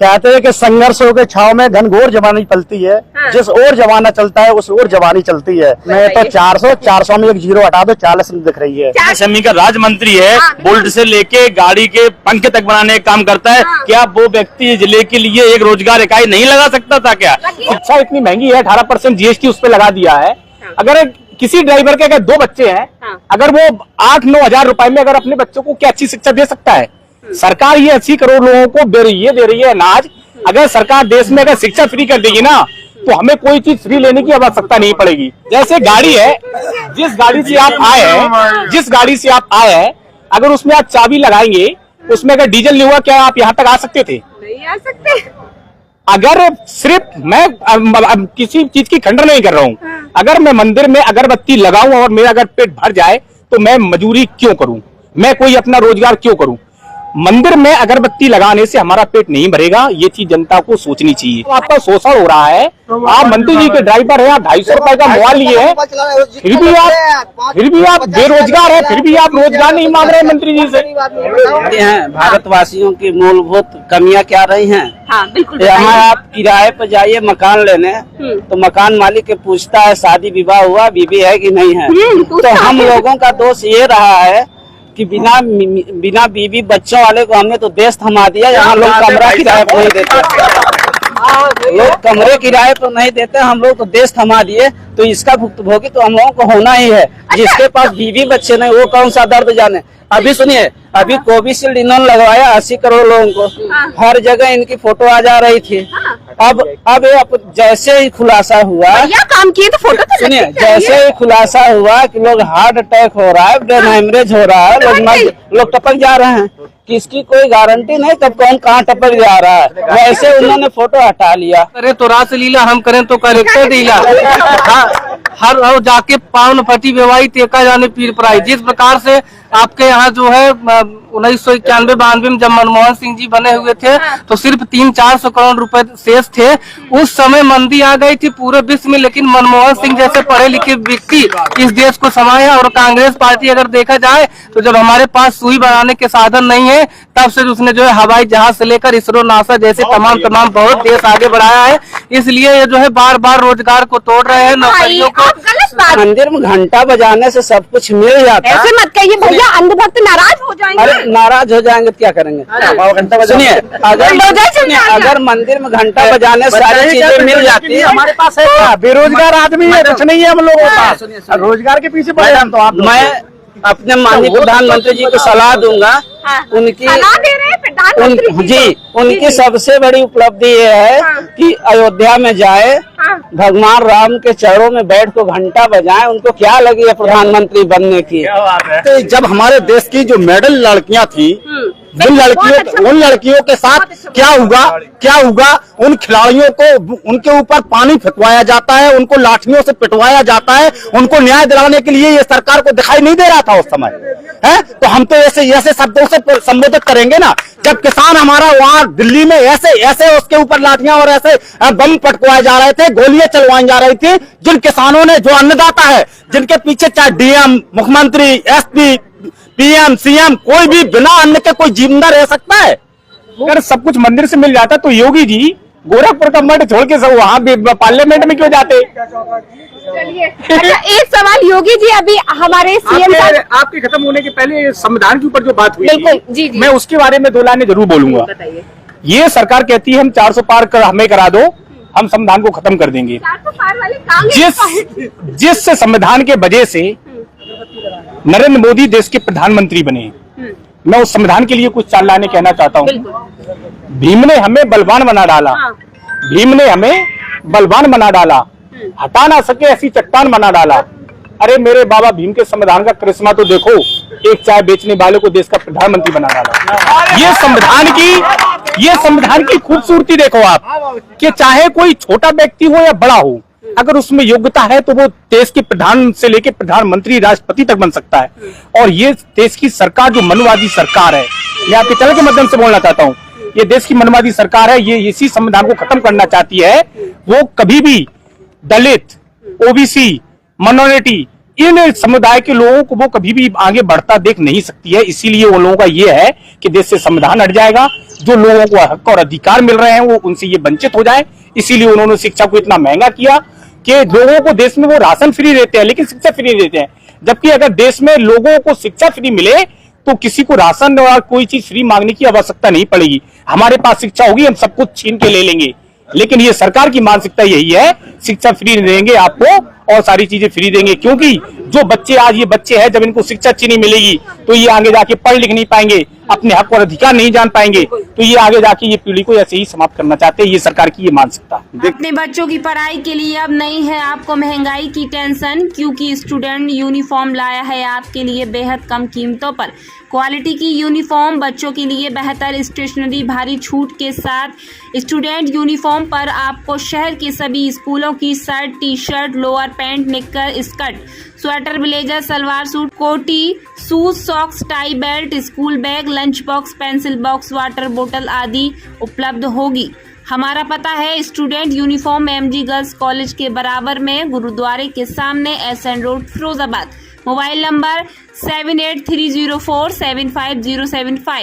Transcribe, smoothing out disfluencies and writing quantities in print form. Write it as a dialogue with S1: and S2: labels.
S1: कहते हैं कि संघर्षों के छाव में घनघोर जवानी पलती है। हाँ। जिस ओर जमाना चलता है उस ओर जवानी चलती है। मैं तो 400 में एक जीरो हटा दो 40 दिख रही है।
S2: एमएसएमई का राज्य मंत्री है। बोल्ट से लेके गाड़ी के पंखे तक बनाने का काम करता है। क्या वो व्यक्ति जिले के लिए एक रोजगार इकाई नहीं लगा सकता था क्या? शिक्षा इतनी महंगी है, 18% जीएसटी उस पर लगा दिया है। अगर किसी ड्राइवर के अगर 2 बच्चे हैं, अगर वो 8-9 हजार रुपए में अगर अपने बच्चों को क्या अच्छी शिक्षा दे सकता है? सरकार ये 80 करोड़ लोगों को दे रही है अनाज। अगर सरकार देश में अगर शिक्षा फ्री कर देगी ना, तो हमें कोई चीज फ्री लेने की आवश्यकता नहीं पड़ेगी। जैसे गाड़ी है, जिस गाड़ी से आप आए हैं, अगर उसमें आप चाबी लगाएंगे, उसमें अगर डीजल नहीं हुआ, क्या आप यहाँ तक आ सकते थे?
S3: नहीं आ सकते।
S2: अगर सिर्फ मैं किसी चीज की खंडन नहीं कर रहा हूँ, अगर मैं मंदिर में अगरबत्ती लगाऊं और मेरा अगर पेट भर जाए, तो मैं मजदूरी क्यों करूं? मैं कोई अपना रोजगार क्यों करूं? मंदिर में अगरबत्ती लगाने से हमारा पेट नहीं भरेगा, ये चीज जनता को सोचनी चाहिए। तो आपका शोषण हो रहा है। आप मंत्री जी के ड्राइवर हैं, आप 250 रुपए का मोबाइल लिए हैं, फिर भी आप बेरोजगार है, फिर भी आप रोजगार नहीं मांग रहे हैं मंत्री जी से।
S4: भारतवासियों की मूलभूत कमियां क्या रही हैं?
S3: हाँ, बिल्कुल।
S4: यहाँ आप किराए पर जाइए मकान लेने, तो मकान मालिक के पूछता है शादी विवाह हुआ, बीवी है कि नहीं है। तो हम लोगों का दोष ये रहा है कि बिना बीवी बच्चों वाले को हमने तो देश थमा दिया। यहाँ लोग कमरा किराए पर नहीं देते, हम लोग तो देश थमा दिए। तो इसका भुक्तभोगी तो हम लोगों को होना ही है। जिसके पास बीवी बच्चे नहीं, वो कौन सा दर्द जाने। अभी सुनिए, अभी कोविशील्ड इन्होंने लगवाया 80 करोड़ लोगों को, हर जगह इनकी फोटो आ जा रही थी। अब जैसे ही खुलासा हुआ,
S3: काम किए तो फोटो तो
S4: सुनिए, जैसे ही खुलासा हुआ कि लोग हार्ट अटैक हो रहा है, ब्रेन हेमरेज हो रहा है, लोग टपक जा रहे हैं, किसकी कोई गारंटी नहीं कब कौन कहाँ टपक जा रहा है। वैसे उन्होंने फोटो हटा लिया।
S5: करे तो रासलीला, हम करें तो करेक्टर लीला। हर और जाके पावन फटी बेवाई तेका जाने पीर पराई। जिस प्रकार से आपके यहाँ जो है 1991-92 में जब मनमोहन सिंह जी बने हुए थे, तो सिर्फ 300-400 करोड़ रुपए शेष थे। उस समय मंदी आ गई थी पूरे विश्व में, लेकिन मनमोहन सिंह जैसे पढ़े लिखे व्यक्ति इस देश को संभाले। और कांग्रेस पार्टी अगर देखा जाए तो जब हमारे पास सुई बनाने के साधन नहीं है, तब से उसने जो है हवाई जहाज से लेकर इसरो, नासा जैसे तमाम बहुत देश आगे बढ़ाया है। इसलिए ये जो है बार बार रोजगार को तोड़ रहे हैं, नौकरियों को।
S4: मंदिर में घंटा बजाने से सब कुछ मिल जाता है।
S3: ऐसे मत कहिए भैया, अंधभक्त नाराज हो जाएंगे।
S4: अरे नाराज हो जाएंगे तो क्या करेंगे? सुनिए, अगर मंदिर में घंटा बजाने से सारी चीजें मिल जाती है।
S1: हमारे पास है बेरोजगार आदमी है, कुछ नहीं है हम लोगों के पास। रोजगार के पीछे पड़े हम तो। आप
S4: मैं अपने माननीय प्रधानमंत्री जी को सलाह दूंगा। उनकी
S3: सलाह दे रहे हैं प्रधानमंत्री
S4: जी, उनकी सबसे बड़ी उपलब्धि ये है कि अयोध्या में जाए, भगवान राम के चरणों में बैठ को घंटा बजाएं। उनको क्या लगी है प्रधानमंत्री बनने की?
S1: तो जब हमारे देश की जो मेडल लड़कियां थी, उन लड़कियों के साथ क्या हुआ? उन खिलाड़ियों को उनके ऊपर पानी फेंकवाया जाता है, उनको लाठियों से पिटवाया जाता है। उनको न्याय दिलाने के लिए ये सरकार को दिखाई नहीं दे रहा था उस समय, है? तो हम तो ऐसे शब्दों से संबोधित करेंगे ना। जब किसान हमारा वहाँ दिल्ली में ऐसे उसके ऊपर लाठियां और ऐसे बम पटकवाए जा रहे थे, गोलियां चलवाई जा रही थी, जिन किसानों ने, जो अन्नदाता है, जिनके पीछे चाहे डीएम, मुख्यमंत्री, एसपी, पीएम, सीएम, कोई भी बिना अन्न के कोई जिंदा रह सकता है? अगर सब कुछ मंदिर से मिल जाता तो योगी जी गोरखपुर का मठ छोड़ के सब वहाँ पार्लियामेंट में क्यों जाते?
S3: चलिए, अच्छा एक सवाल योगी जी, अभी हमारे सीएम
S2: आपके खत्म होने के पहले संविधान के ऊपर जो बात हुई
S3: बिल्कुल जी,
S2: मैं उसके बारे में 2 लाइनें जरूर बोलूंगा। ये सरकार कहती है हम 400 पार हमें करा दो, हम संविधान को खत्म कर देंगे। जिस संविधान के वजह से नरेंद्र मोदी देश के प्रधानमंत्री बने, मैं उस संविधान के लिए कुछ 4 लाइनें कहना चाहता हूँ। भीम ने हमें बलवान बना डाला, हटा ना सके ऐसी चट्टान बना डाला। अरे मेरे बाबा भीम के संविधान का करिश्मा तो देखो, एक चाय बेचने वाले को देश का प्रधानमंत्री बना डाला। ये संविधान की खूबसूरती देखो आप, कि चाहे कोई छोटा व्यक्ति हो या बड़ा हो, अगर उसमें योग्यता है तो वो देश के प्रधान से लेकर प्रधानमंत्री, राष्ट्रपति तक बन सकता है। और ये देश की सरकार जो मनवादी सरकार है, मैं आपके चैनल के माध्यम से बोलना चाहता हूँ, ये देश की मनवादी सरकार है, ये इसी संविधान को खत्म करना चाहती है। वो कभी भी दलित, ओबीसी, माइनॉरिटी, इन समुदाय के लोगों को वो कभी भी आगे बढ़ता देख नहीं सकती है। इसीलिए वो लोगों का ये है कि देश से संविधान हट जाएगा, जो लोगों को हक और अधिकार मिल रहे हैं वो उनसे ये वंचित हो जाए। इसीलिए उन्होंने शिक्षा को इतना महंगा किया कि लोगों को देश में वो राशन फ्री देते हैं लेकिन शिक्षा फ्री देते हैं। जबकि अगर देश में लोगों को शिक्षा फ्री मिले तो किसी को राशन और कोई चीज फ्री मांगने की आवश्यकता नहीं पड़ेगी। हमारे पास शिक्षा होगी, हम सब कुछ छीन के ले लेंगे। लेकिन ये सरकार की मानसिकता यही है, शिक्षा फ्री देंगे आपको और सारी चीजें फ्री देंगे, क्योंकि जो बच्चे आज ये बच्चे हैं, जब इनको शिक्षा अच्छी नहीं मिलेगी तो ये आगे जाके पढ़ लिख नहीं पाएंगे, अपने हक और अधिकार नहीं जान पाएंगे, तो ये आगे जाके ये पीढ़ी को ऐसे ही समाप्त करना चाहते हैं। ये सरकार की ये मानसिकता है।
S6: अपने बच्चों की पढ़ाई के लिए अब नहीं है आपको महंगाई की टेंशन, क्योंकि स्टूडेंट यूनिफॉर्म लाया है आपके लिए बेहद कम कीमतों पर। क्वालिटी की यूनिफॉर्म, बच्चों के लिए बेहतर स्टेशनरी, भारी छूट के साथ। स्टूडेंट यूनिफॉर्म पर आपको शहर के सभी स्कूलों की shirt, T shirt, lower pant, निक्कर, skirt, sweater, blazer, salwar suit, कोटी, shoes, socks, tie, belt, school bag, lunch box, pencil box, water बोतल आदि उपलब्ध होगी। हमारा पता है student uniform MG girls college के बराबर में, गुरुद्वारे के सामने, SN road, Firozabad. Mobile number 7830475075।